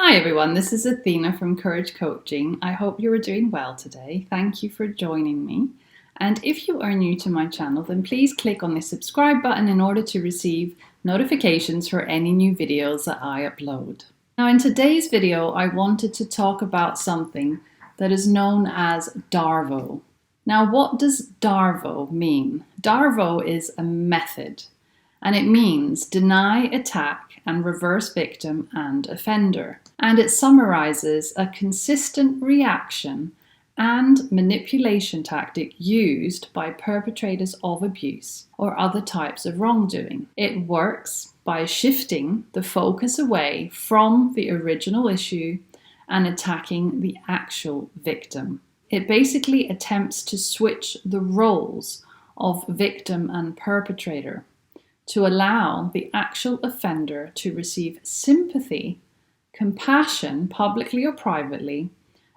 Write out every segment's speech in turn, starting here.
Hi everyone, this is Athena from Courage Coaching. I hope you are doing well today. Thank you for joining me. And if you are new to my channel, then please click on the subscribe button in order to receive notifications for any new videos that I upload. Now in today's video, I wanted to talk about something that is known as DARVO. Now what does DARVO mean? DARVO is a method. And it means deny, attack, and reverse victim and offender. And it summarizes a consistent reaction and manipulation tactic used by perpetrators of abuse or other types of wrongdoing. It works by shifting the focus away from the original issue and attacking the actual victim. It basically attempts to switch the roles of victim and perpetrator to allow the actual offender to receive sympathy, compassion, publicly or privately,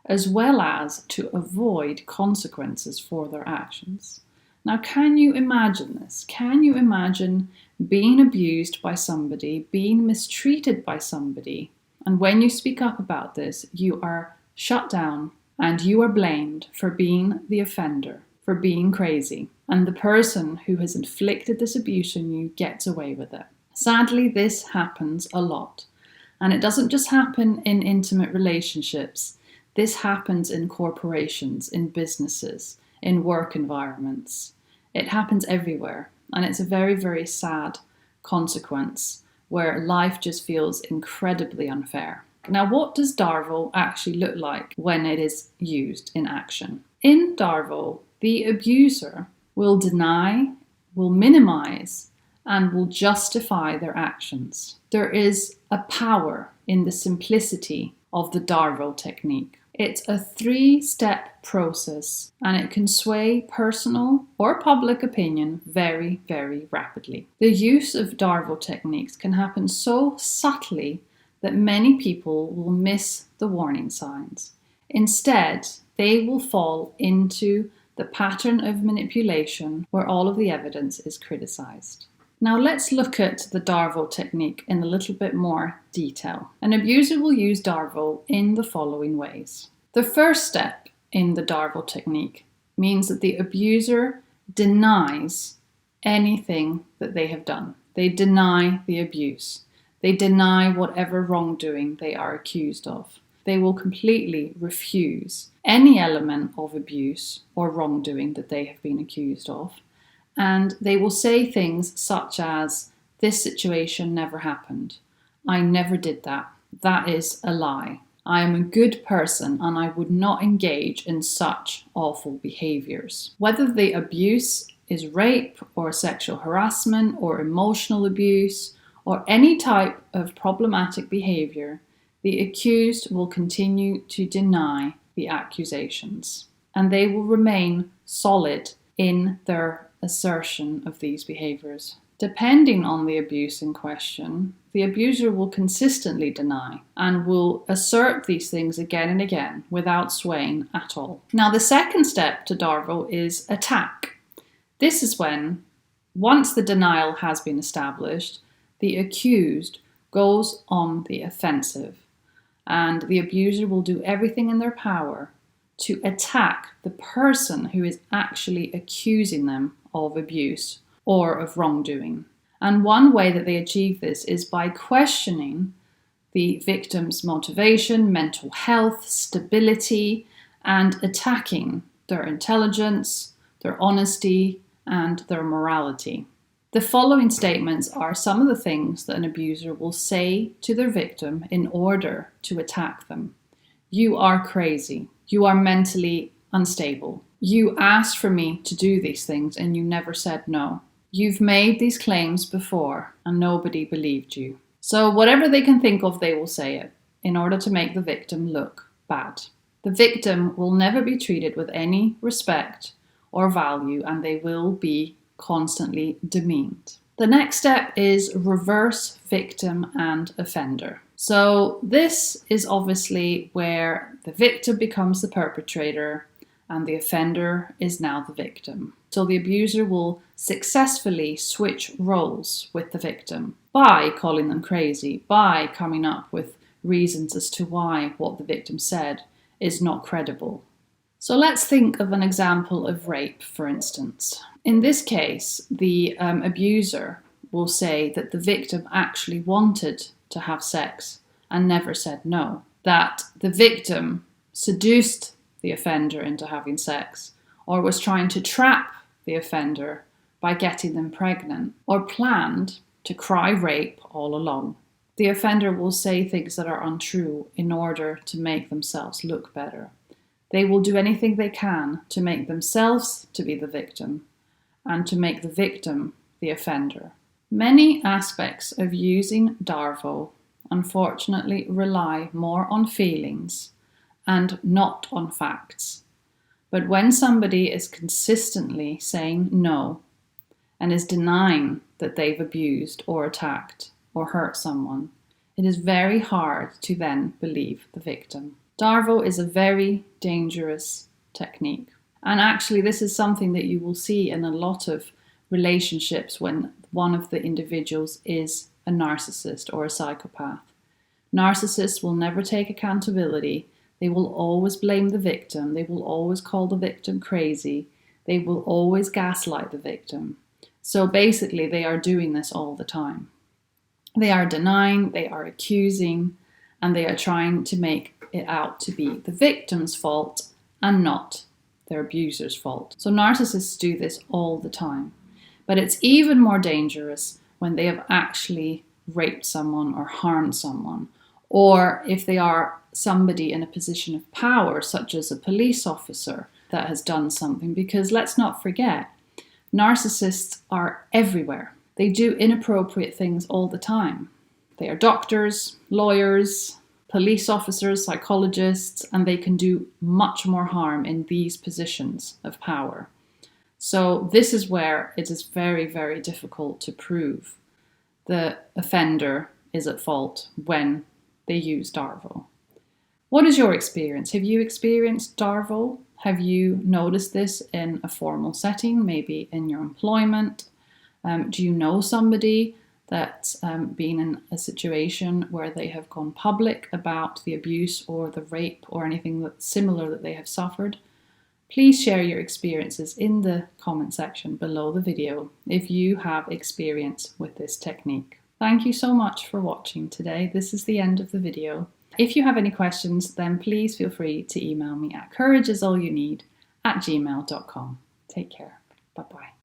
as well as to avoid consequences for their actions. Now, can you imagine this? Can you imagine being abused by somebody, being mistreated by somebody, and when you speak up about this, you are shut down and you are blamed for being the offender, for being crazy, and the person who has inflicted this abuse on you gets away with it. Sadly, this happens a lot. And it doesn't just happen in intimate relationships. This happens in corporations, in businesses, in work environments. It happens everywhere. And it's a very, very sad consequence where life just feels incredibly unfair. Now, what does DARVO actually look like when it is used in action? In DARVO, the abuser will deny, will minimize, and will justify their actions. There is a power in the simplicity of the DARVO technique. It's a 3-step process and it can sway personal or public opinion very, very rapidly. The use of DARVO techniques can happen so subtly that many people will miss the warning signs. Instead, they will fall into the pattern of manipulation where all of the evidence is criticized. Now let's look at the DARVO technique in a little bit more detail. An abuser will use DARVO in the following ways. The first step in the DARVO technique means that the abuser denies anything that they have done. They deny the abuse. They deny whatever wrongdoing they are accused of. They will completely refuse any element of abuse or wrongdoing that they have been accused of. And they will say things such as, "This situation never happened. I never did that. That is a lie. I am a good person and I would not engage in such awful behaviors." Whether the abuse is rape or sexual harassment or emotional abuse or any type of problematic behavior, the accused will continue to deny the accusations, and they will remain solid in their assertion of these behaviors. Depending on the abuse in question, the abuser will consistently deny and will assert these things again and again without swaying at all. Now, the second step to DARVO is attack. This is when, once the denial has been established, the accused goes on the offensive. And the abuser will do everything in their power to attack the person who is actually accusing them of abuse or of wrongdoing. And one way that they achieve this is by questioning the victim's motivation, mental health, stability, and attacking their intelligence, their honesty, and their morality. The following statements are some of the things that an abuser will say to their victim in order to attack them. "You are crazy. You are mentally unstable. You asked for me to do these things and you never said no. You've made these claims before and nobody believed you." So whatever they can think of, they will say it in order to make the victim look bad. The victim will never be treated with any respect or value, and they will be constantly demeaned. The next step is reverse victim and offender. So this is obviously where the victim becomes the perpetrator and the offender is now the victim. So the abuser will successfully switch roles with the victim by calling them crazy, by coming up with reasons as to why what the victim said is not credible. So let's think of an example of rape, for instance. In this case, the abuser will say that the victim actually wanted to have sex and never said no, that the victim seduced the offender into having sex, or was trying to trap the offender by getting them pregnant, or planned to cry rape all along. The offender will say things that are untrue in order to make themselves look better. They will do anything they can to make themselves to be the victim and to make the victim the offender. Many aspects of using DARVO unfortunately rely more on feelings and not on facts. But when somebody is consistently saying no and is denying that they've abused or attacked or hurt someone, it is very hard to then believe the victim. DARVO is a very dangerous technique. And actually, this is something that you will see in a lot of relationships when one of the individuals is a narcissist or a psychopath. Narcissists will never take accountability. They will always blame the victim. They will always call the victim crazy. They will always gaslight the victim. So basically, they are doing this all the time. They are denying, they are accusing, and they are trying to make it out to be the victim's fault and not their abuser's fault. So narcissists do this all the time. But it's even more dangerous when they have actually raped someone or harmed someone, or if they are somebody in a position of power, such as a police officer that has done something. Because let's not forget, narcissists are everywhere. They do inappropriate things all the time. They are doctors, lawyers, police officers, psychologists, and they can do much more harm in these positions of power. So this is where it is very, very difficult to prove the offender is at fault when they use DARVO. What is your experience? Have you experienced DARVO? Have you noticed this in a formal setting, maybe in your employment? Do you know somebody that's been in a situation where they have gone public about the abuse or the rape or anything that's similar that they have suffered? Please share your experiences in the comment section below the video if you have experience with this technique. Thank you so much for watching today. This is the end of the video. If you have any questions, then please feel free to email me at courageisallyounneed@gmail.com. Take care. Bye-bye.